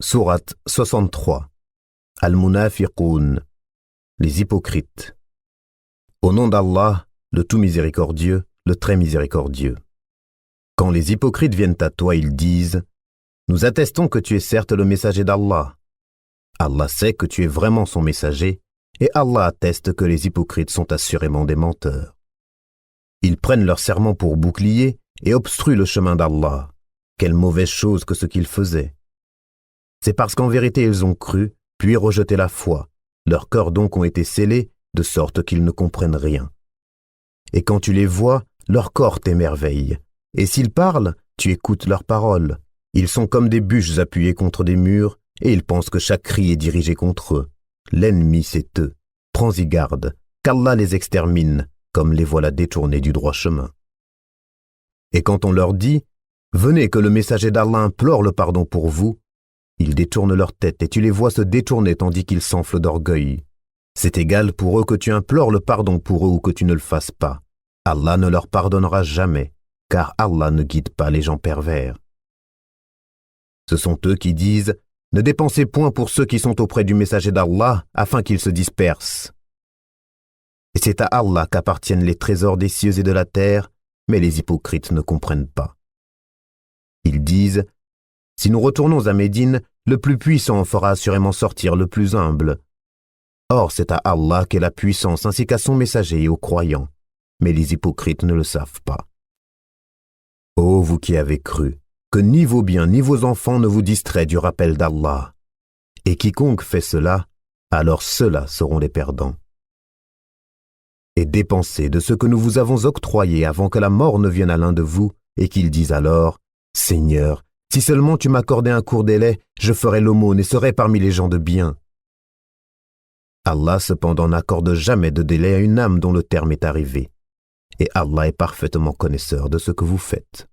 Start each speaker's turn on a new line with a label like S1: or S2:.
S1: Sourate 63. Al-Munafiqoun, les hypocrites. Au nom d'Allah, le tout miséricordieux, le très miséricordieux. Quand les hypocrites viennent à toi, ils disent « Nous attestons que tu es certes le messager d'Allah. » Allah sait que tu es vraiment son messager, et Allah atteste que les hypocrites sont assurément des menteurs. Ils prennent leur serment pour bouclier et obstruent le chemin d'Allah. Quelle mauvaise chose que ce qu'ils faisaient. C'est parce qu'en vérité ils ont cru, puis rejeté la foi. Leurs cœurs donc ont été scellés, de sorte qu'ils ne comprennent rien. Et quand tu les vois, leur corps t'émerveille. Et s'ils parlent, tu écoutes leurs paroles. Ils sont comme des bûches appuyées contre des murs, et ils pensent que chaque cri est dirigé contre eux. L'ennemi, c'est eux. Prends-y garde, qu'Allah les extermine, comme les voilà détournés du droit chemin. Et quand on leur dit « Venez que le messager d'Allah implore le pardon pour vous », ils détournent leur tête et tu les vois se détourner tandis qu'ils s'enflent d'orgueil. C'est égal pour eux que tu implores le pardon pour eux ou que tu ne le fasses pas. Allah ne leur pardonnera jamais, car Allah ne guide pas les gens pervers. Ce sont eux qui disent « Ne dépensez point pour ceux qui sont auprès du messager d'Allah, afin qu'ils se dispersent. » Et c'est à Allah qu'appartiennent les trésors des cieux et de la terre, mais les hypocrites ne comprennent pas. Ils disent « Si nous retournons à Médine, le plus puissant en fera assurément sortir le plus humble. » Or, c'est à Allah qu'est la puissance ainsi qu'à son messager et aux croyants, mais les hypocrites ne le savent pas. Ô vous qui avez cru, que ni vos biens ni vos enfants ne vous distraient du rappel d'Allah. Et quiconque fait cela, alors ceux-là seront les perdants. Et dépensez de ce que nous vous avons octroyé avant que la mort ne vienne à l'un de vous, et qu'il dise alors « Seigneur, si seulement tu m'accordais un court délai, je ferais l'aumône et serais parmi les gens de bien. » Allah cependant n'accorde jamais de délai à une âme dont le terme est arrivé. Et Allah est parfaitement connaisseur de ce que vous faites.